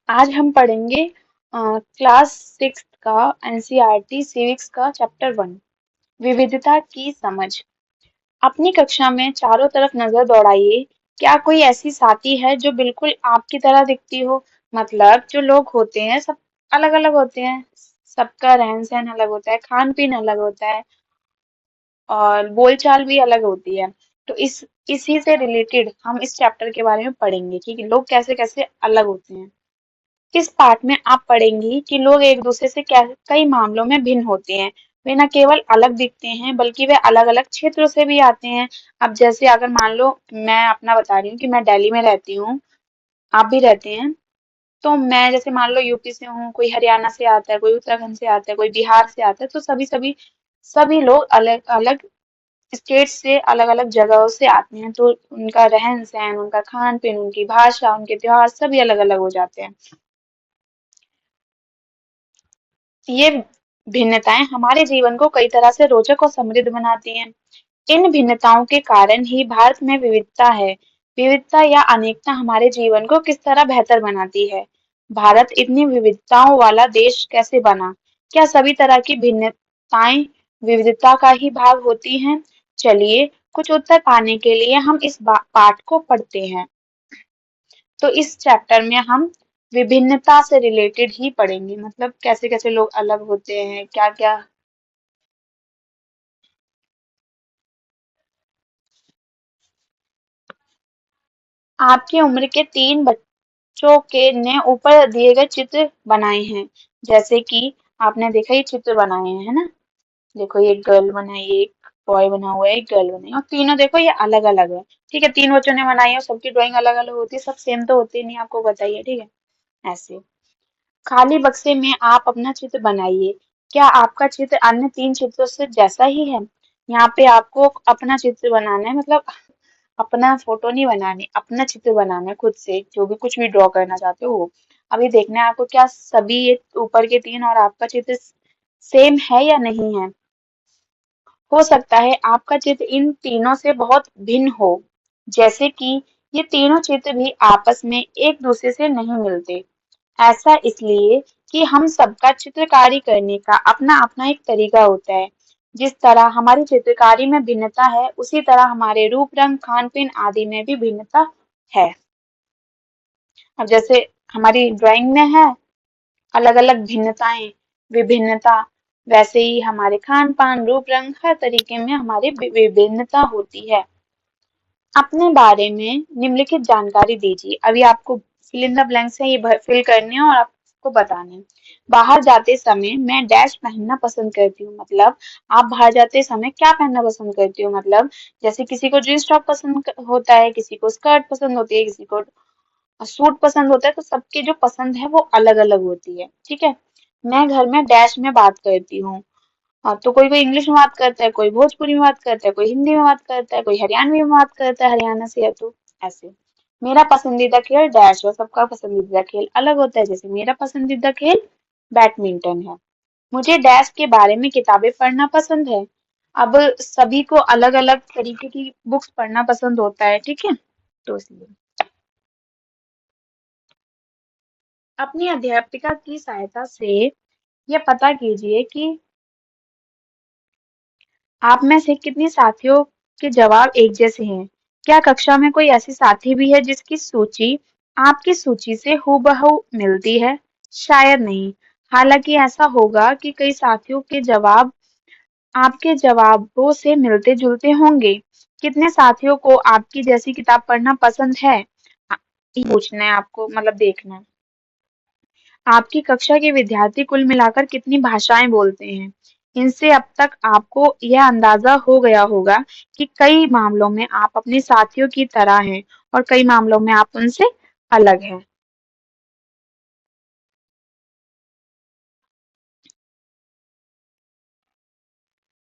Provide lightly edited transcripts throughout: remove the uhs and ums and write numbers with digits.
आज हम पढ़ेंगे क्लास सिक्स का एनसीईआरटी सिविक्स का चैप्टर 1 विविधता की समझ। अपनी कक्षा में चारों तरफ नजर दौड़ाइए। क्या कोई ऐसी साथी है जो बिल्कुल आपकी तरह दिखती हो? मतलब जो लोग होते हैं सब अलग अलग होते हैं, सबका रहन सहन अलग होता है, खान पीन अलग होता है और बोलचाल भी अलग होती है। तो इसी से रिलेटेड हम इस चैप्टर के बारे में पढ़ेंगे कि लोग कैसे कैसे अलग होते हैं। इस पाठ में आप पढ़ेंगी कि लोग एक दूसरे से कई मामलों में भिन्न होते हैं। वे न केवल अलग दिखते हैं बल्कि वे अलग अलग क्षेत्रों से भी आते हैं। अब जैसे अगर मान लो मैं अपना बता रही हूँ कि मैं दिल्ली में रहती हूँ, आप भी रहते हैं, तो मैं जैसे मान लो यूपी से हूँ, कोई हरियाणा से आता है, कोई उत्तराखंड से आता है, कोई बिहार से आता है, तो सभी लोग अलग अलग स्टेट से अलग अलग जगहों से आते हैं, तो उनका रहन सहन, उनका खान पीन, उनकी भाषा, उनके त्योहार सभी अलग अलग हो जाते हैं। ये भिन्नताएं हमारे जीवन को कई तरह से रोचक और समृद्ध बनाती हैं। इन भिन्नताओं के कारण ही भारत में विविधता है। विविधता या अनेकता हमारे जीवन को किस तरह बेहतर बनाती है? भारत इतनी विविधताओं वाला देश कैसे बना? क्या सभी तरह की भिन्नताएं विविधता का ही भाग होती हैं? चलिए कुछ उत्तर पाने के लिए हम इस पाठ को पढ़ते हैं। तो इस चैप्टर में हम विभिन्नता से रिलेटेड ही पढ़ेंगे, मतलब कैसे कैसे लोग अलग होते हैं, क्या क्या। आपकी उम्र के 3 बच्चों के ने ऊपर दिए गए चित्र बनाए हैं। जैसे कि आपने देखा ये चित्र बनाए हैं, है ना? देखो ये गर्ल बनाई है, एक बॉय बना हुआ है, एक गर्ल बनाई है, और तीनों देखो ये अलग अलग है। ठीक है, 3 बच्चों ने बनाई है, सबकी ड्राइंग अलग अलग होती है, सब सेम तो होती नहीं, आपको बताइए। ठीक है, ऐसे खाली बक्से में आप अपना चित्र बनाइए। क्या आपका चित्र अन्य 3 चित्रों से जैसा ही है? यहाँ पे आपको अपना चित्र बनाना है, मतलब अपना फोटो नहीं बनानी, अपना चित्र बनाना है खुद से, जो भी कुछ भी ड्रॉ करना चाहते हो वो। अभी देखना है आपको क्या सभी ये ऊपर के 3 और आपका चित्र सेम है या नहीं है। हो सकता है आपका चित्र इन तीनों से बहुत भिन्न हो, जैसे कि ये तीनों चित्र भी आपस में एक दूसरे से नहीं मिलते। ऐसा इसलिए कि हम सबका चित्रकारी करने का अपना अपना एक तरीका होता है। जिस तरह हमारी चित्रकारी में भिन्नता है, उसी तरह हमारे रूप रंग खान पीन आदि में भी भिन्नता है। अब जैसे हमारी ड्राइंग में है अलग अलग भिन्नताएं, विभिन्नता, वैसे ही हमारे खान पान रूप रंग हर तरीके में हमारी विभिन्नता होती है। अपने बारे में निम्नलिखित जानकारी दीजिए। अभी आपको फिल इन द ब्लैंक्स है, ये फिल करने हैं और आपको बताने हैं। बाहर जाते समय मैं डैश पहनना पसंद करती हूँ, मतलब आप बाहर जाते समय क्या पहनना पसंद करती हो? मतलब जैसे किसी को जींस टॉप पसंद होता है, किसी को स्कर्ट पसंद होती है, किसी को सूट पसंद होता है, तो सबकी जो पसंद है वो अलग अलग होती है। ठीक है, मैं घर में डैश में बात करती हूँ। हाँ, तो कोई कोई इंग्लिश में बात करता है, कोई भोजपुरी में बात करता है, कोई हिंदी में बात करता है, कोई हरियाणवी में बात करता है, हरियाणा से है तो ऐसे। मेरा पसंदीदा खेल डैश और सबका पसंदीदा खेल अलग होता है। जैसे मेरा पसंदीदा खेल बैडमिंटन है। मुझे डैश के बारे में किताबें पढ़ना पसंद है। अब सभी को अलग अलग तरीके की बुक्स पढ़ना पसंद होता है, ठीक है, तो इसलिए अपनी अध्यापिका की सहायता से यह पता कीजिए कि आप में से कितने साथियों के जवाब एक जैसे हैं। क्या कक्षा में कोई ऐसी साथी भी है जिसकी सूची आपकी सूची से हूबहू मिलती है? शायद नहीं। हालांकि ऐसा होगा कि कई साथियों के जवाब आपके जवाबों से मिलते जुलते होंगे। कितने साथियों को आपकी जैसी किताब पढ़ना पसंद है? ये पूछना है आपको, मतलब देखना है। आपकी कक्षा के विद्यार्थी कुल मिलाकर कितनी भाषाएं बोलते हैं? इनसे अब तक आपको यह अंदाजा हो गया होगा कि कई मामलों में आप अपने साथियों की तरह हैं और कई मामलों में आप उनसे अलग हैं।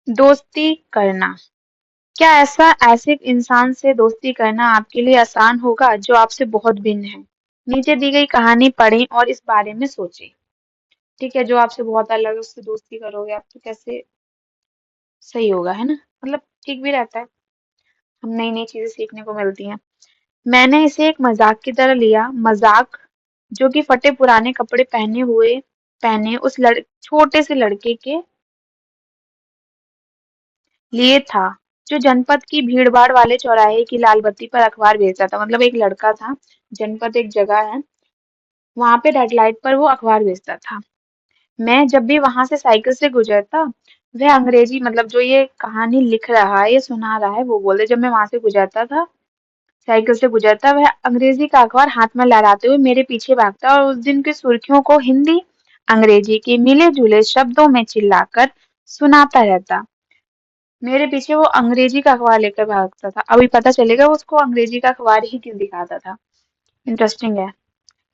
दोस्ती करना। क्या ऐसे इंसान से दोस्ती करना आपके लिए आसान होगा जो आपसे बहुत भिन्न है? नीचे दी गई कहानी पढ़ें और इस बारे में सोचें। ठीक है, जो आपसे बहुत अलग है उससे दोस्ती करोगे आप, तो कैसे सही होगा, है ना? मतलब ठीक भी रहता है, हम नई नई चीजें सीखने को मिलती हैं। मैंने इसे एक मजाक की तरह लिया। मजाक जो कि फटे पुराने कपड़े पहने उस छोटे से लड़के के लिए था, जो जनपद की भीड़-भाड़ वाले चौराहे की लाल बत्ती पर अखबार बेचता था। मतलब एक लड़का था, जनपद एक जगह है, वहां पे रेड लाइट पर वो अखबार बेचता था। मैं जब भी वहां से साइकिल से गुजरता, वह अंग्रेजी मतलब जो ये कहानी लिख रहा है, ये सुना रहा है, वो बोले जब मैं वहां से गुजरता था, साइकिल से गुजरता, वह अंग्रेजी का अखबार हाथ में लहराते हुए मेरे पीछे भागता और उस दिन की सुर्खियों को हिंदी अंग्रेजी के मिले-जुले शब्दों में चिल्लाकर सुनाता रहता। मेरे पीछे वो अंग्रेजी का अखबार लेकर भागता था। अभी पता चलेगा वो उसको अंग्रेजी का अखबार ही क्यों दिखाता था। इंटरेस्टिंग है।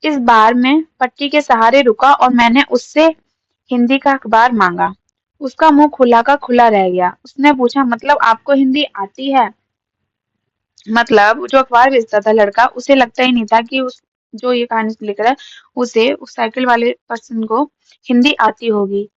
इस बार मैं पट्टी के सहारे रुका और मैंने उससे हिंदी का अखबार मांगा। उसका मुंह खुला का खुला रह गया। उसने पूछा, मतलब आपको हिंदी आती है? मतलब जो अखबार बेचता था लड़का, उसे लगता ही नहीं था कि उस जो ये कहानी लिख रहा है, उसे उस साइकिल वाले पर्सन को हिंदी आती होगी।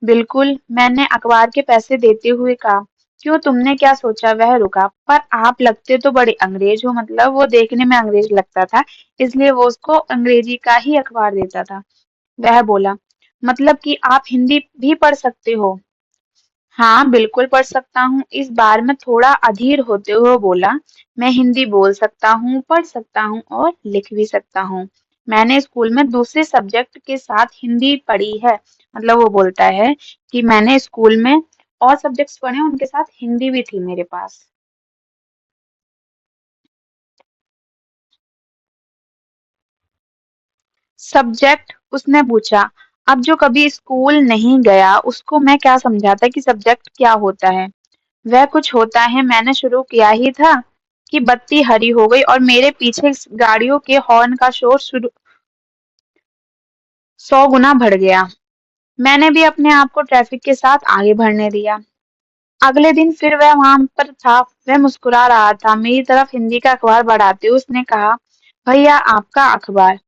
बिल्कुल, मैंने अखबार के पैसे देते हुए कहा। क्यों, तुमने क्या सोचा? वह रुका। पर आप लगते तो बड़े अंग्रेज हो। मतलब वो देखने में अंग्रेज लगता था, इसलिए वो उसको अंग्रेजी का ही अखबार देता था। वह बोला, मतलब कि आप हिंदी भी पढ़ सकते हो? हाँ, बिल्कुल पढ़ सकता हूँ। इस बार मैं थोड़ा अधीर होते हुए बोला, मैं हिंदी बोल सकता हूँ, पढ़ सकता हूँ और लिख भी सकता हूँ। मैंने स्कूल में दूसरे सब्जेक्ट के साथ हिंदी पढ़ी है। मतलब वो बोलता है कि मैंने स्कूल में और सब्जेक्ट्स पढ़े, उनके साथ हिंदी भी थी मेरे पास। सब्जेक्ट, उसने पूछा। अब जो कभी स्कूल नहीं गया, उसको मैं क्या समझाता कि सब्जेक्ट क्या होता है। वह कुछ होता है, मैंने शुरू किया ही था कि बत्ती हरी हो गई और मेरे पीछे गाड़ियों के हॉर्न का शोर शुरू 100 गुना बढ़ गया। मैंने भी अपने आप को ट्रैफिक के साथ आगे बढ़ने दिया। अगले दिन फिर वह वहां पर था। वह मुस्कुरा रहा था, मेरी तरफ हिंदी का अखबार बढ़ाते हुए उसने कहा, भैया आपका अखबार।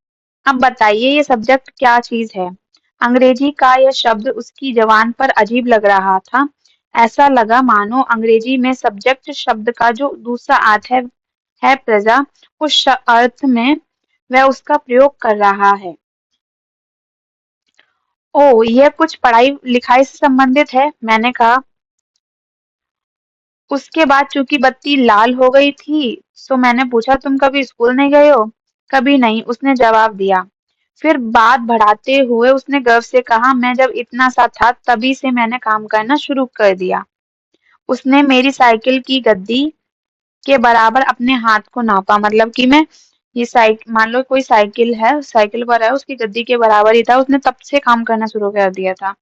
अब बताइए ये सब्जेक्ट क्या चीज है? अंग्रेजी का यह शब्द उसकी जबान पर अजीब लग रहा था। ऐसा लगा मानो अंग्रेजी में सब्जेक्ट शब्द का जो दूसरा अर्थ है प्रजा, उस अर्थ में वह उसका प्रयोग कर रहा है। ओह, यह कुछ पढ़ाई लिखाई से संबंधित है, मैंने कहा। उसके बाद चूंकि बत्ती लाल हो गई थी, सो मैंने पूछा, तुम कभी स्कूल नहीं गए हो? कभी नहीं, उसने जवाब दिया। फिर बात बढ़ाते हुए उसने गर्व से कहा, मैं जब इतना सा था तभी से मैंने काम करना शुरू कर दिया। उसने मेरी साइकिल की गद्दी के बराबर अपने हाथ को नापा। मतलब कि मैं ये साइकिल, मान लो कोई साइकिल है, साइकिल पर है, उसकी गद्दी के बराबर ही था। उसने तब से काम करना शुरू कर दिया था।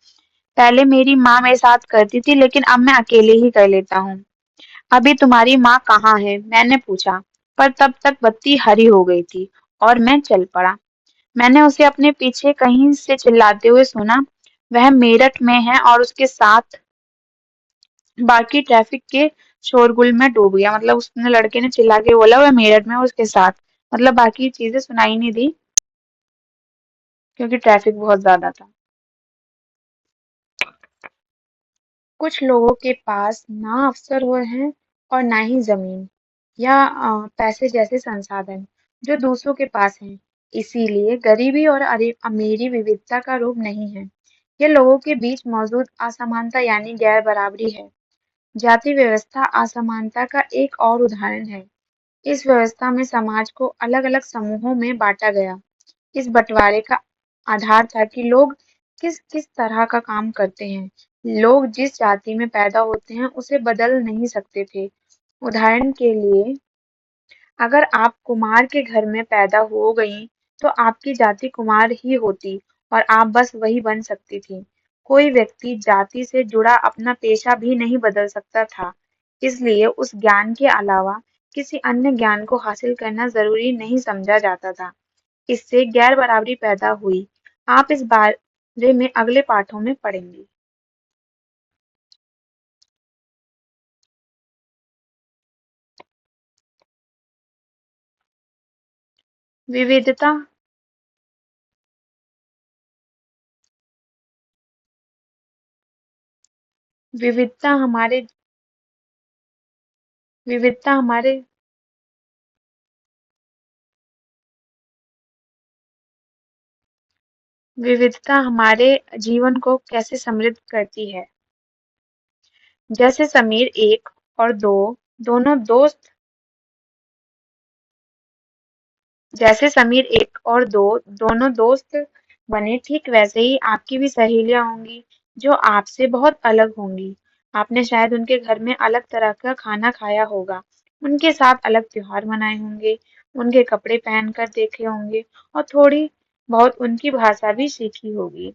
पहले मेरी माँ मेरे साथ करती थी, लेकिन अब मैं अकेले ही कर लेता हूँ। अभी तुम्हारी माँ कहाँ है? मैंने पूछा, पर तब तक बत्ती हरी हो गई थी और मैं चल पड़ा। मैंने उसे अपने पीछे कहीं से चिल्लाते हुए सुना। वह मेरठ में है और उसके साथ बाकी ट्रैफिक के शोरगुल में डूब गया। मतलब उसने, लड़के ने चिल्ला के बोला वह मेरठ में है उसके साथ। मतलब बाकी चीजें सुनाई नहीं दी क्योंकि ट्रैफिक बहुत ज्यादा था। कुछ लोगों के पास ना अवसर हुए हैं और ना ही जमीन या पैसे जैसे संसाधन जो दूसरों के पास हैं। इसीलिए गरीबी और अमीरी विविधता का रूप नहीं है, ये लोगों के बीच मौजूद असमानता यानी गैर बराबरी है। जाति व्यवस्था असमानता का एक और उदाहरण है। इस व्यवस्था में समाज को अलग-अलग समूहों में बांटा गया। इस बंटवारे का आधार था कि लोग किस किस तरह का काम करते हैं। लोग जिस जाति में पैदा होते हैं उसे बदल नहीं सकते थे। उदाहरण के लिए, अगर आप कुमार के घर में पैदा हो गई तो आपकी जाति कुमार ही होती और आप बस वही बन सकती थी। कोई व्यक्ति जाति से जुड़ा अपना पेशा भी नहीं बदल सकता था। इसलिए उस ज्ञान के अलावा किसी अन्य ज्ञान को हासिल करना जरूरी नहीं समझा जाता था। इससे गैर बराबरी पैदा हुई। आप इस बारे में अगले पाठों में पढ़ेंगे। विविधता, विविधता हमारे विविधता हमारे विविधता हमारे जीवन को कैसे समृद्ध करती है? जैसे समीर एक और दो दोनों दोस्त जैसे समीर एक और दो दोनों दोस्त बने, ठीक वैसे ही आपकी भी सहेलियां होंगी जो आपसे बहुत अलग होंगी। आपने शायद उनके घर में अलग तरह का खाना खाया होगा, उनके साथ अलग त्योहार मनाए होंगे, उनके कपड़े पहनकर देखे होंगे और थोड़ी बहुत उनकी भाषा भी सीखी होगी।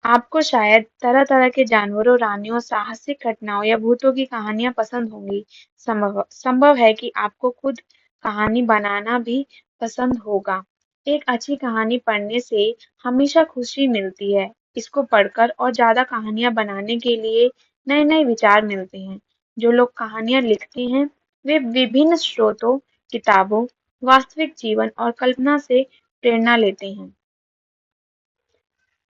आपको शायद तरह-तरह के जानवरों, रानियों, साहसिक घटनाओं या भूतों की कहानियाँ पसंद होंगी। संभव है कि आपको खुद कहानी बनाना भी पसंद होगा। एक अच्छी कहानी पढ़ने से हमेशा खुशी मिलती है। इसको पढ़कर और ज़्यादा कहानियाँ बनाने के लिए नए-नए विचार मिलते हैं। जो लोग कहानियाँ लिखते हैं, वे विभिन्न स्रोतों, किताबों, वास्तविक जीवन और कल्पना से प्रेरणा लेते हैं।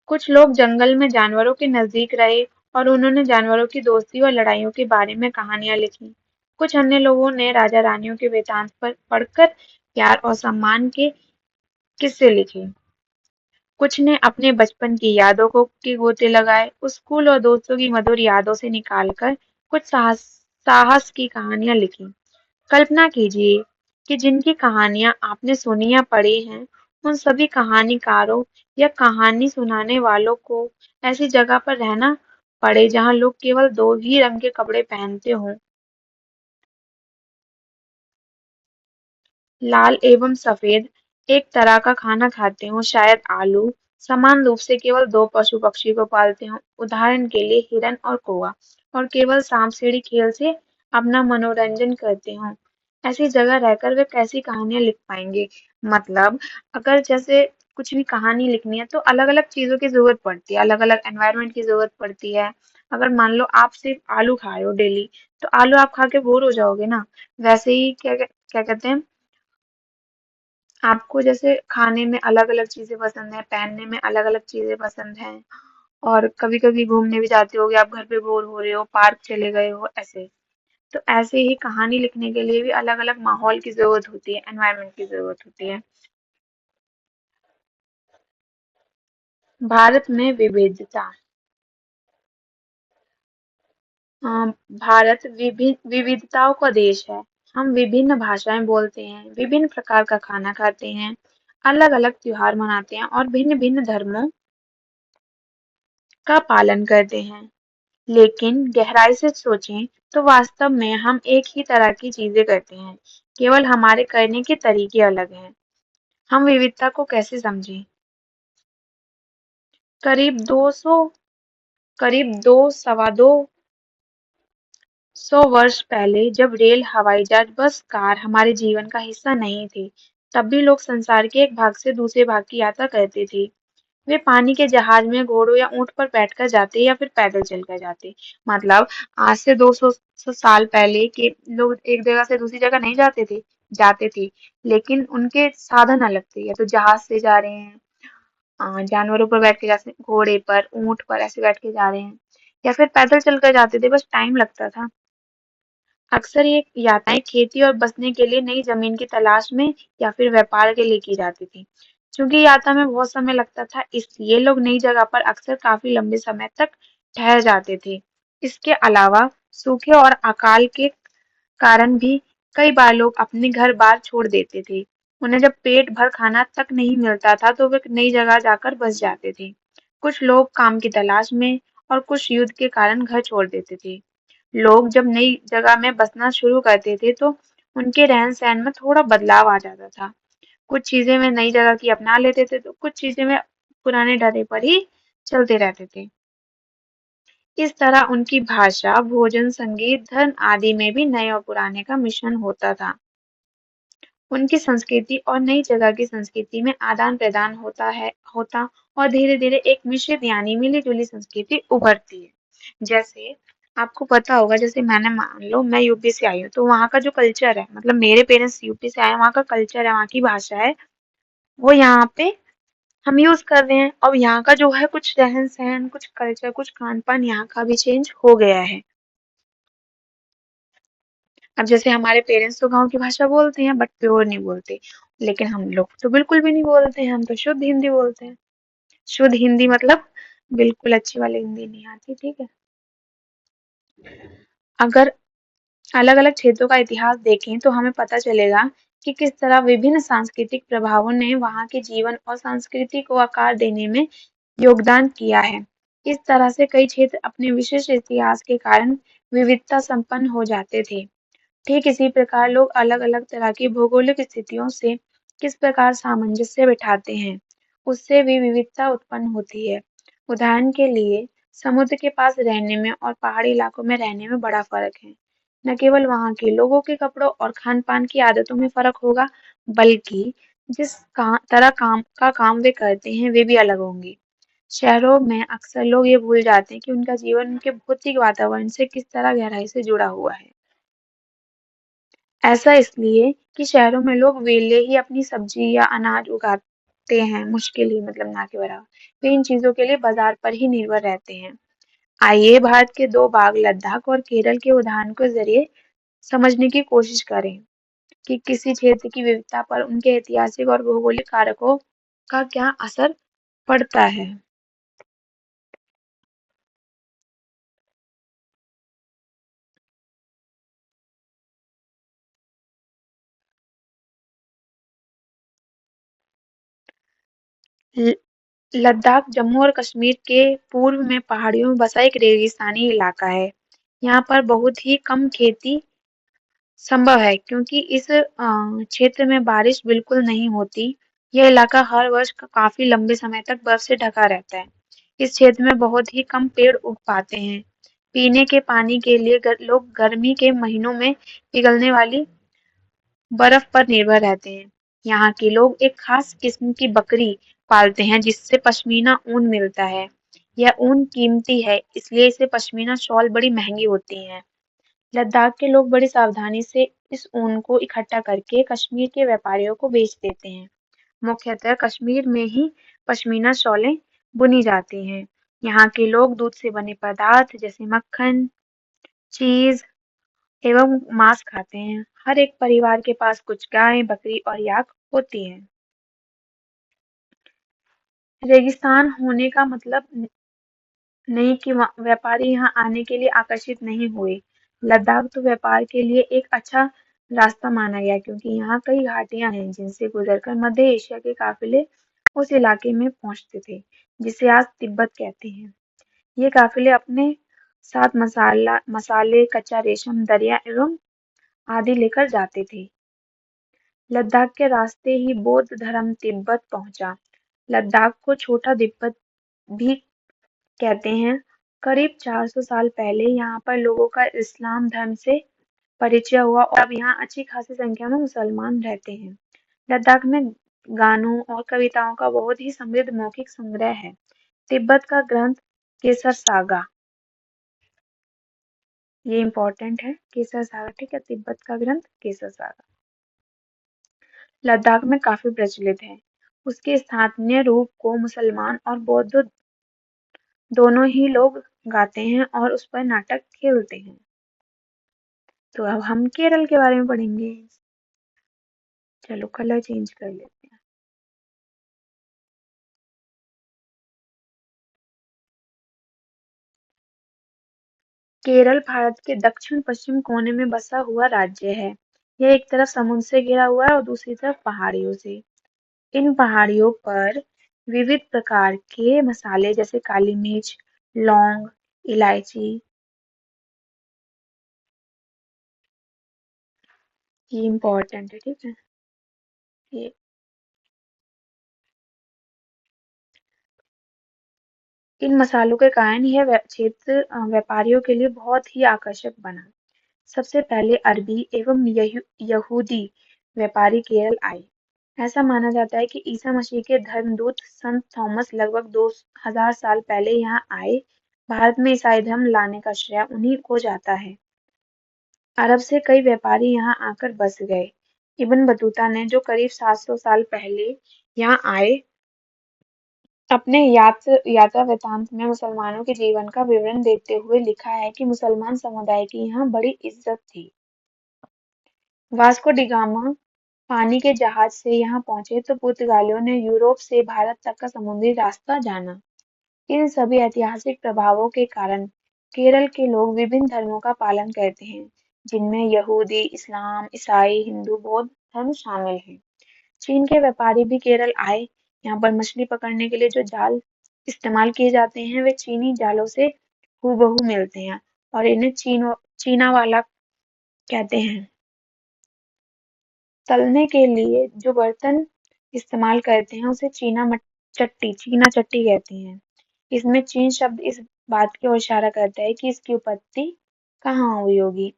कुछ लोग जंगल में जानवरों के नजदीक रहे और उन्होंने जानवरों की दोस्ती और लड़ाइयों के बारे में कहानियां लिखी। कुछ अन्य लोगों ने राजा रानियों के वृतांत पर पढ़कर प्यार और सम्मान के किस्से लिखे। कुछ ने अपने बचपन की यादों को के गोते लगाए, उस स्कूल और दोस्तों की मधुर यादों से निकालकर कुछ साहस की कहानियां लिखी। कल्पना कीजिए कि जिनकी कहानियां आपने सुनी या पढ़ी हैं, उन सभी कहानीकारों या कहानी सुनाने वालों को ऐसी जगह पर रहना पड़े जहां लोग केवल दो ही रंग के कपड़े पहनते हों, लाल एवं सफेद, एक तरह का खाना खाते हों, शायद आलू, समान रूप से केवल दो पशु पक्षी को पालते हों, उदाहरण के लिए हिरन और कौवा, और केवल सांप सीढ़ी खेल से अपना मनोरंजन करते हों। ऐसी जगह रहकर वे कैसी कहानियां लिख पाएंगे? मतलब अगर जैसे कुछ भी कहानी लिखनी है तो अलग अलग चीजों की जरूरत पड़ती है, अलग अलग एनवायरनमेंट की जरूरत पड़ती है। अगर मान लो आप सिर्फ आलू खा रहे हो डेली, तो आलू आप खा के बोर हो जाओगे ना। वैसे ही क्या क्या कहते हैं, आपको जैसे खाने में अलग-अलग चीज़ें पसंद हैं, पहनने में अलग-अलग चीज़ें पसंद हैं और कभी-कभी घूमने भी जाते होगे, आप घर पे बोर हो रहे हो, पार्क चले गए हो, ऐसे। तो ऐसे ही कहानी लिखने के लिए भी अलग-अलग माहौल की ज़रूरत होती है, एनवायरनमेंट की ज़रूरत होती है। भारत में विविधता। अ, भारत विविधताओं का देश है। हम विभिन्न भाषाएं बोलते हैं, विभिन्न प्रकार का खाना खाते हैं, अलग-अलग त्योहार मनाते हैं और भिन्न-भिन्न धर्मों का पालन करते हैं। लेकिन गहराई से सोचें तो वास्तव में हम एक ही तरह की चीजें करते हैं, केवल हमारे करने के तरीके अलग हैं। हम विविधता को कैसे समझें? करीब 200 करीब दो सवा दो सौ वर्ष पहले जब रेल, हवाई जहाज, बस, कार हमारे जीवन का हिस्सा नहीं थे, तब भी लोग संसार के एक भाग से दूसरे भाग की यात्रा करते थे। वे पानी के जहाज में घोड़ों या ऊंट पर बैठकर जाते या फिर पैदल चलकर जाते। मतलब आज से 200 साल पहले के लोग एक जगह से दूसरी जगह नहीं जाते थे, लेकिन उनके साधन अलग थे। या तो जहाज से जा रहे हैं, जानवरों पर बैठ के जैसे घोड़े पर, ऊंट पर ऐसे बैठ के जा रहे हैं, या फिर पैदल चलकर जाते थे, बस टाइम लगता था। अक्सर ये यात्राएं खेती और बसने के लिए नई जमीन की तलाश में या फिर व्यापार के लिए की जाती थी। चूंकि यात्रा में बहुत समय लगता था, इसलिए लोग नई जगह पर अक्सर काफी लंबे समय तक ठहर जाते थे। इसके अलावा सूखे और अकाल के कारण भी कई बार लोग अपने घर बार छोड़ देते थे। उन्हें जब पेट भर खाना तक नहीं मिलता था तो वे नई जगह जाकर बस जाते थे। कुछ लोग काम की तलाश में और कुछ युद्ध के कारण घर छोड़ देते थे। लोग जब नई जगह में बसना शुरू करते थे तो उनके रहन-सहन में थोड़ा बदलाव आ जाता था। कुछ चीजें वे नई जगह की अपना लेते थे तो कुछ चीजें वे पुराने ढर्रे पर ही चलते रहते थे। इस तरह उनकी भाषा, भोजन, संगीत, धर्म आदि में भी नए और पुराने का मिश्रण होता था। उनकी संस्कृति और नई जगह की संस्कृति में आदान-प्रदान होता और धीरे-धीरे एक मिश्रित यानी मिली-जुली संस्कृति उभरती है। जैसे आपको पता होगा, जैसे मैंने मान लो मैं यूपी से आई हूँ, तो वहाँ का जो कल्चर है, मतलब मेरे पेरेंट्स यूपी से आए हैं, वहाँ का कल्चर है, वहाँ की भाषा है, वो यहाँ पे हम यूज़ कर रहे हैं। अब यहाँ का जो है कुछ रहन-सहन, कुछ कल्चर, कुछ खान-पान यहाँ का भी चेंज हो गया है। अब जैसे हमारे पेरेंट्स तो गाँव की भाषा बोलते हैं बट प्योर नहीं बोलते, लेकिन हम लोग तो बिल्कुल भी नहीं बोलते हैं, हम तो शुद्ध हिंदी बोलते हैं। शुद्ध हिंदी मतलब बिल्कुल अच्छी वाली हिंदी नहीं आती, ठीक है। अगर अलग अलग क्षेत्रों का इतिहास देखें तो हमें पता चलेगा कि किस तरह विभिन्न सांस्कृतिक प्रभावों ने वहां के जीवन और संस्कृति को आकार देने में योगदान किया है। इस तरह से कई क्षेत्र अपने विशिष्ट इतिहास के कारण विविधता संपन्न हो जाते थे। ठीक इसी प्रकार लोग अलग-अलग तरह की भौगोलिक स्थितियों से किस प्रकार सामंजस्य बिठाते हैं, उससे भी विविधता उत्पन्न होती है। उदाहरण के लिए समुद्र के पास रहने में और पहाड़ी इलाकों में रहने में बड़ा फर्क है। न केवल वहाँ के लोगों के कपड़ों और खान-पान की आदतों में फर्क होगा, बल्कि जिस तरह काम वे करते हैं, वे भी अलग होंगे। शहरों में अक्सर लोग ये भूल जाते हैं कि उनका जीवन उनके भौतिक वातावरण से किस तरह गहराई से जुड़ा हुआ है। ऐसा इसलिए कि शहरों में लोग वेले ही अपनी सब्जी या अनाज उगाते हैं, मुश्किल ही मतलब ना के बराबर। वे इन चीजों के लिए बाजार पर ही निर्भर रहते हैं। आइए भारत के दो भाग लद्दाख और केरल के उदाहरण के जरिए समझने की कोशिश करें कि किसी क्षेत्र की विविधता पर उनके ऐतिहासिक और भौगोलिक कारकों का क्या असर पड़ता है। ल- लद्दाख जम्मू और कश्मीर के पूर्व में पहाड़ियों में बसा एक रेगिस्तानी इलाका है। यहाँ पर बहुत ही कम खेती संभव है क्योंकि इस क्षेत्र में बारिश बिल्कुल नहीं होती। यह इलाका हर वर्ष काफी लंबे समय तक बर्फ से ढका रहता है। इस क्षेत्र में बहुत ही कम पेड़ उग पाते हैं। पीने के पानी के लिए लोग गर्मी के महीनों में पिघलने वाली बर्फ पर निर्भर रहते हैं। यहाँ के लोग एक खास किस्म की बकरी पालते हैं जिससे पश्मीना ऊन मिलता है। यह ऊन कीमती है इसलिए इसे पश्मीना शॉल बड़ी महंगी होती हैं। लद्दाख के लोग बड़ी सावधानी से इस ऊन को इकट्ठा करके कश्मीर के व्यापारियों को बेच देते हैं। मुख्यतः कश्मीर में ही पश्मीना शॉलें बुनी जाती हैं। यहाँ के लोग दूध से बने पदार्थ जैसे मक्खन, चीज एवं मांस खाते हैं। हर एक परिवार के पास कुछ गाय, बकरी और याक होती हैं। रेगिस्तान होने का मतलब नहीं कि व्यापारी यहाँ आने के लिए आकर्षित नहीं हुए। लद्दाख तो व्यापार के लिए एक अच्छा रास्ता माना गया क्योंकि यहाँ कई घाटियां हैं जिनसे गुजरकर मध्य एशिया के काफिले उस इलाके में पहुंचते थे जिसे आज तिब्बत कहते हैं। ये काफिले अपने साथ मसाले, कच्चा रेशम, दरिया एवं आदि लेकर जाते थे। लद्दाख के रास्ते ही बौद्ध धर्म तिब्बत पहुंचा। लद्दाख को छोटा तिब्बत भी कहते हैं। करीब 400 साल पहले यहाँ पर लोगों का इस्लाम धर्म से परिचय हुआ और अब यहाँ अच्छी खासी संख्या में मुसलमान रहते हैं। लद्दाख में गानों और कविताओं का बहुत ही समृद्ध मौखिक संग्रह है। तिब्बत का ग्रंथ केसर सागा, ये इम्पोर्टेंट है। केसर सागा, ठीक है, तिब्बत का ग्रंथ केसर सागा लद्दाख में काफी प्रचलित है। उसके स्थानीय रूप को मुसलमान और बौद्ध दोनों ही लोग गाते हैं और उस पर नाटक खेलते हैं। तो अब हम केरल के बारे में पढ़ेंगे। चलो कलर चेंज कर लेते हैं। केरल भारत के दक्षिण पश्चिम कोने में बसा हुआ राज्य है। यह एक तरफ समुद्र से घिरा हुआ है और दूसरी तरफ पहाड़ियों से। इन पहाड़ियों पर विविध प्रकार के मसाले जैसे काली मिर्च, लौंग, इलायची, ये इम्पोर्टेंट है, ठीक है। ये इन मसालों के कारण यह क्षेत्र व्यापारियों के लिए बहुत ही आकर्षक बना। सबसे पहले अरबी एवं यहूदी व्यापारी केरल आए। ऐसा माना जाता है कि ईसा मसीह के धर्मदूत संत थॉमस लगभग 2000 साल पहले यहाँ आए। भारत में ईसाई धर्म लाने का श्रेय उन्हीं को जाता है। अरब से कई व्यापारी यहाँ आकर बस गए। इब्न बतूता ने जो करीब 700 साल पहले यहाँ आए, अपने यात्रा वृतांत में मुसलमानों के जीवन का विवरण देते हुए लिखा है कि मुसलमान समुदाय की यहाँ बड़ी इज्जत थी। वास्को डी गामा पानी के जहाज से यहाँ पहुंचे तो पुर्तगालियों ने यूरोप से भारत तक का समुद्री रास्ता जाना। इन सभी ऐतिहासिक प्रभावों के कारण केरल के लोग विभिन्न धर्मों का पालन करते हैं, जिनमें यहूदी, इस्लाम, ईसाई, हिंदू, बौद्ध धर्म शामिल हैं। चीन के व्यापारी भी केरल आए। यहाँ पर मछली पकड़ने के लिए जो जाल इस्तेमाल किए जाते हैं, वे चीनी जालों से हूबहू मिलते हैं और इन्हें चीना वाला कहते हैं। तलने के लिए जो बर्तन इस्तेमाल करते हैं, उसे चीना चट्टी कहते हैं। इसमें चीन शब्द इस बात की ओर इशारा करता है कि इसकी उत्पत्ति कहाँ हुई होगी।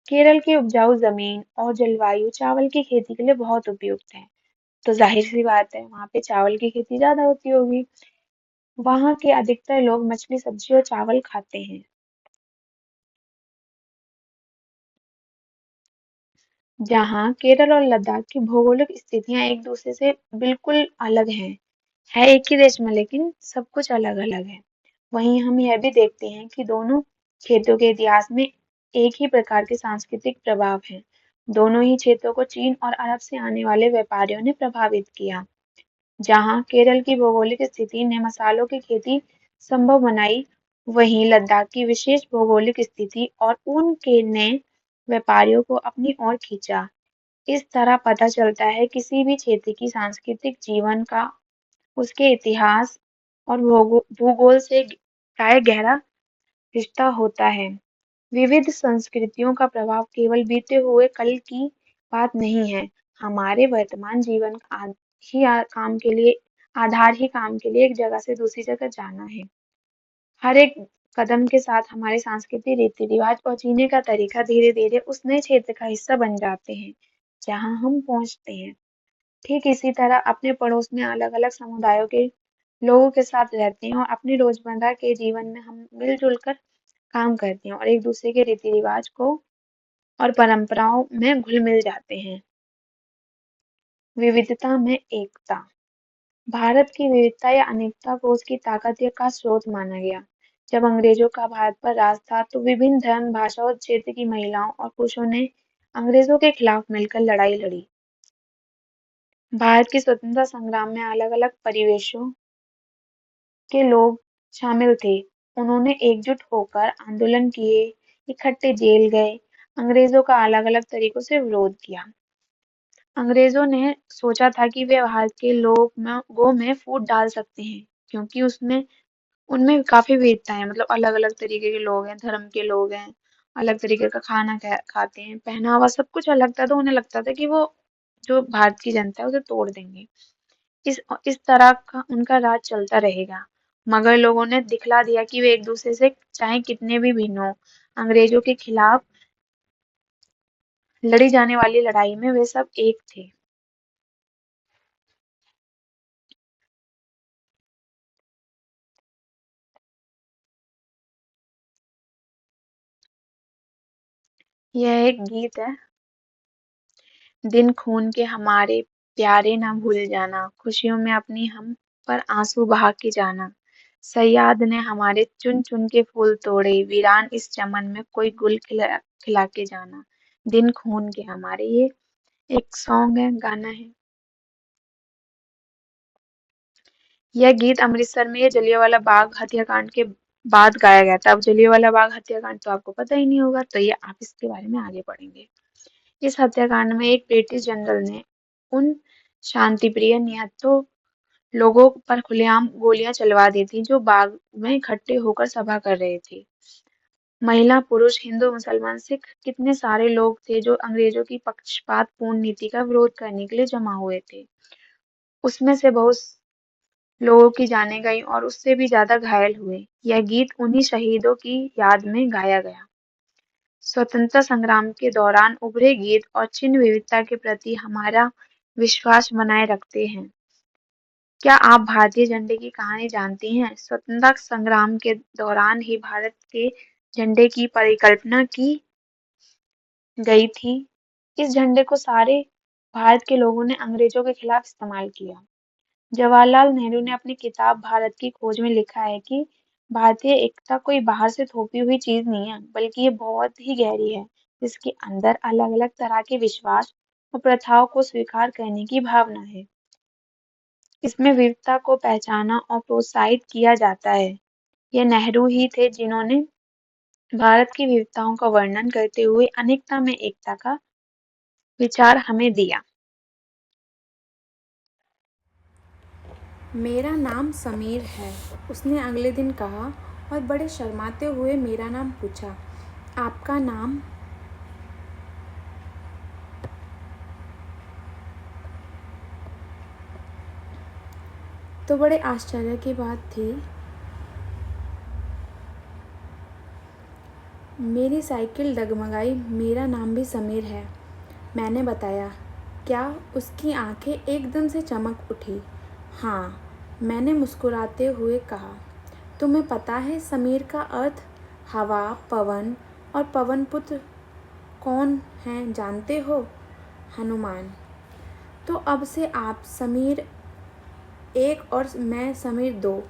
केरल की उपजाऊ जमीन और जलवायु चावल की खेती के लिए बहुत उपयुक्त है, तो जाहिर सी बात है वहां पे चावल की खेती ज्यादा होती होगी। वहां के अधिकतर लोग मछली, सब्जी और चावल खाते हैं। जहाँ केरल और लद्दाख की भौगोलिक स्थितियां एक दूसरे से बिल्कुल अलग हैं, है एक ही देश में लेकिन सब कुछ अलग अलग है। वहीं हम यह भी देखते हैं कि दोनों क्षेत्रों के इतिहास में एक ही प्रकार के सांस्कृतिक प्रभाव हैं। दोनों ही क्षेत्रों को चीन और अरब से आने वाले व्यापारियों ने प्रभावित किया। जहाँ केरल की भौगोलिक स्थिति ने मसालों की खेती संभव बनाई, वहीं लद्दाख की विशेष भौगोलिक स्थिति और ऊन के ने व्यापारियों को अपनी ओर खींचा। इस तरह पता चलता है किसी भी क्षेत्र की सांस्कृतिक जीवन का उसके इतिहास और भूगोल से प्राय गहरा रिश्ता होता है। विविध संस्कृतियों का प्रभाव केवल बीते हुए कल की बात नहीं है, हमारे वर्तमान जीवन का काम के लिए आधार ही काम के लिए एक जगह से दूसरी जगह जाना है। हर एक कदम के साथ हमारे सांस्कृतिक रीति रिवाज और जीने का तरीका धीरे धीरे उस नए क्षेत्र का हिस्सा बन जाते हैं जहाँ हम पहुंचते हैं। ठीक इसी तरह अपने पड़ोस में अलग अलग समुदायों के लोगों के साथ रहते हैं और अपनी रोजमर्रा के जीवन में हम मिलजुल कर काम करते हैं और एक दूसरे के रीति रिवाज को और परंपराओं में घुल मिल जाते हैं। विविधता में एकता। भारत की विविधता या अनेकता को उसकी ताकत या का स्रोत माना गया। जब अंग्रेजों का भारत पर राज था तो विभिन्न धर्म, भाषा और क्षेत्र की महिलाओं और पुरुषों ने अंग्रेजों के खिलाफ मिलकर लड़ाई लड़ी। भारत के स्वतंत्रता संग्राम में अलग अलग परिवेशों के लोग शामिल थे। उन्होंने एकजुट होकर आंदोलन किए, इकट्ठे जेल गए, अंग्रेजों का अलग अलग तरीकों से विरोध किया। अंग्रेजों ने सोचा था कि वे भारत के लोगों में फूट डाल सकते हैं, क्योंकि उसमें उनमें काफी विविधता है, मतलब अलग अलग तरीके के लोग हैं, धर्म के लोग हैं, अलग तरीके का खाना खाते हैं, पहनावा सब कुछ अलग था, तो उन्हें लगता था कि वो जो भारत की जनता है उसे तोड़ देंगे। इस इस तरह का उनका राज चलता रहेगा। मगर लोगों ने दिखला दिया कि वे एक दूसरे से चाहे कितने भी भिन्न हो, अंग्रेजों के खिलाफ लड़ी जाने वाली लड़ाई में वे सब एक थे। यह एक गीत है। दिन खून के हमारे प्यारे ना भूल जाना, खुशियों में अपनी हम पर आंसू बहा के जाना। सयाद ने हमारे चुन चुन के फूल तोड़े, वीरान इस चमन में कोई गुल खिला के जाना। दिन खून के हमारे, ये एक सॉन्ग है, गाना है। यह गीत अमृतसर में ये जलियांवाला बाग हत्याकांड के बाद गाया गया था। अब जलियांवाला बाग हत्याकांड तो आपको पता ही नहीं होगा, तो ये आप इसके बारे में आगे पढ़ेंगे। इस हत्याकांड में एक ब्रिटिश जनरल ने उन शांतिप्रिय निहत्थों लोगों पर खुलेआम गोलियां चलवा दी थी जो बाग में इकट्ठे होकर सभा कर रहे थे। महिला, पुरुष, हिंदू, मुसलमान, सिख, कितने सारे लोग थे जो अंग्रेजों की पक्षपातपूर्ण नीति का विरोध करने के लिए जमा हुए थे। उसमें से बहुत लोगों की जानें गईं और उससे भी ज्यादा घायल हुए। यह गीत उन्हीं शहीदों की याद में गाया गया। स्वतंत्रता संग्राम के दौरान उभरे गीत और चिन्ह विविधता के प्रति हमारा विश्वास बनाए रखते हैं। क्या आप भारतीय झंडे की कहानी जानती हैं? स्वतंत्रता संग्राम के दौरान ही भारत के झंडे की परिकल्पना की गई थी। इस झंडे को सारे भारत के लोगों ने अंग्रेजों के खिलाफ इस्तेमाल किया। जवाहरलाल नेहरू ने अपनी किताब भारत की खोज में लिखा है कि भारतीय एकता कोई बाहर से थोपी हुई चीज नहीं है, बल्कि ये बहुत ही गहरी है, जिसके अंदर अलग अलग तरह के विश्वास और प्रथाओं को स्वीकार करने की भावना है। इसमें विविधता को पहचाना और प्रोत्साहित किया जाता है। ये नेहरू ही थे जिन्होंने भारत की विविधताओं का वर्णन करते हुए अनेकता में एकता का विचार हमें दिया। मेरा नाम समीर है, उसने अगले दिन कहा और बड़े शर्माते हुए मेरा नाम पूछा। आपका नाम? तो बड़े आश्चर्य की बात थी। मेरी साइकिल डगमगाई। मेरा नाम भी समीर है, मैंने बताया। क्या? उसकी आंखें एकदम से चमक उठी। हाँ, मैंने मुस्कुराते हुए कहा। तुम्हें पता है समीर का अर्थ? हवा, पवन और पवन पुत्र कौन हैं जानते हो? हनुमान। तो अब से आप समीर 1 और मैं समीर 2,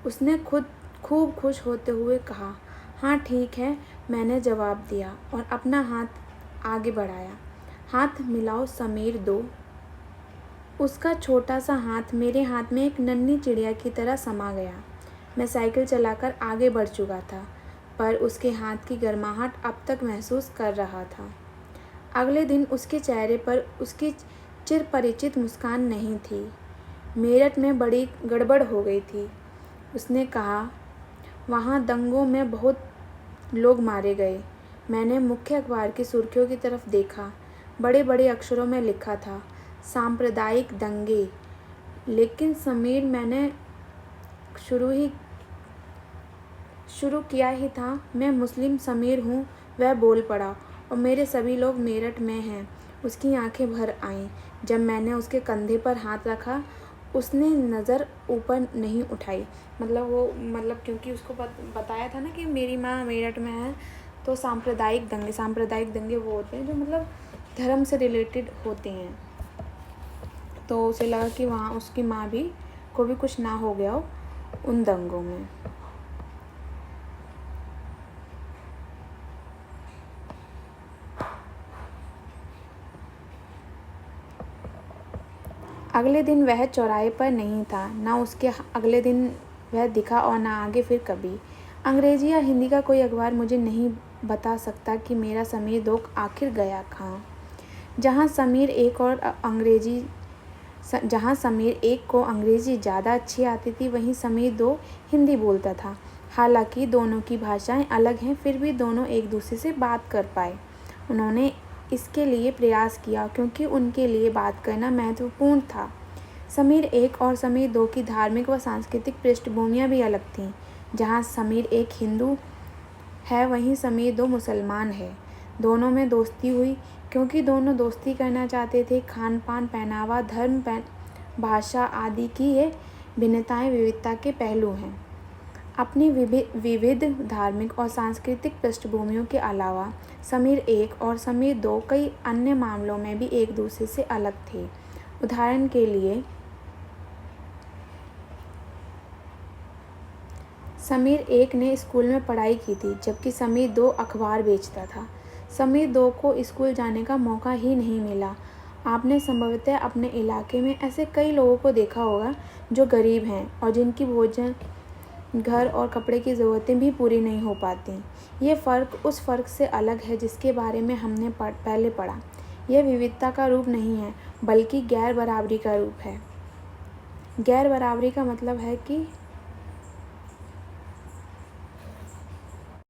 उसने खुद खूब खुश होते हुए कहा। हाँ ठीक है, मैंने जवाब दिया और अपना हाथ आगे बढ़ाया। हाथ मिलाओ समीर 2। उसका छोटा सा हाथ मेरे हाथ में एक नन्ही चिड़िया की तरह समा गया। मैं साइकिल चलाकर आगे बढ़ चुका था, पर उसके हाथ की गर्माहट अब तक महसूस कर रहा था। अगले दिन उसके चेहरे पर उसकी चिरपरिचित मुस्कान नहीं थी। मेरठ में बड़ी गड़बड़ हो गई थी, उसने कहा। वहाँ दंगों में बहुत लोग मारे गए। मैंने मुख्य अखबार की सुर्खियों की तरफ देखा। बड़े बड़े अक्षरों में लिखा था, सांप्रदायिक दंगे। लेकिन समीर, मैंने शुरू किया ही था। मैं मुस्लिम समीर हूँ, वह बोल पड़ा। और मेरे सभी लोग मेरठ में हैं। उसकी आंखें भर आईं जब मैंने उसके कंधे पर हाथ रखा। उसने नज़र ऊपर नहीं उठाई। मतलब क्योंकि उसको बताया था ना कि मेरी माँ मेरठ में है। तो सांप्रदायिक दंगे वो होते हैं जो मतलब धर्म से रिलेटेड होते हैं। तो उसे लगा कि वहाँ उसकी माँ भी को भी कुछ ना हो गया हो उन दंगों में। अगले दिन वह चौराहे पर नहीं था। ना उसके अगले दिन वह दिखा और ना आगे फिर कभी। अंग्रेजी या हिंदी का कोई अखबार मुझे नहीं बता सकता कि मेरा समीर 2 आखिर गया कहाँ। जहाँ समीर एक को अंग्रेज़ी ज़्यादा अच्छी आती थी, वहीं समीर 2 हिंदी बोलता था। हालांकि दोनों की भाषाएं अलग हैं, फिर भी दोनों एक दूसरे से बात कर पाए। उन्होंने इसके लिए प्रयास किया क्योंकि उनके लिए बात करना महत्वपूर्ण था। समीर 1 और समीर 2 की धार्मिक व सांस्कृतिक पृष्ठभूमियाँ भी अलग थीं। जहाँ समीर 1 हिंदू है, वहीं समीर 2 मुसलमान है। दोनों में दोस्ती हुई क्योंकि दोनों दोस्ती करना चाहते थे। खान पान, पहनावा, धर्म, भाषा आदि की ये भिन्नताएं विविधता के पहलू हैं। अपनी विविध धार्मिक और सांस्कृतिक पृष्ठभूमियों के अलावा समीर 1 और समीर 2 कई अन्य मामलों में भी एक दूसरे से अलग थे। उदाहरण के लिए, समीर 1 ने स्कूल में पढ़ाई की थी, जबकि समीर 2 अखबार बेचता था। समीर 2 को स्कूल जाने का मौका ही नहीं मिला। आपने संभवतः अपने इलाके में ऐसे कई लोगों को देखा होगा जो गरीब हैं और जिनकी भोजन, घर और कपड़े की ज़रूरतें भी पूरी नहीं हो पाती। ये फ़र्क उस फ़र्क से अलग है जिसके बारे में हमने पहले पढ़ा। यह विविधता का रूप नहीं है, बल्कि गैर बराबरी का रूप है। गैर बराबरी का मतलब है कि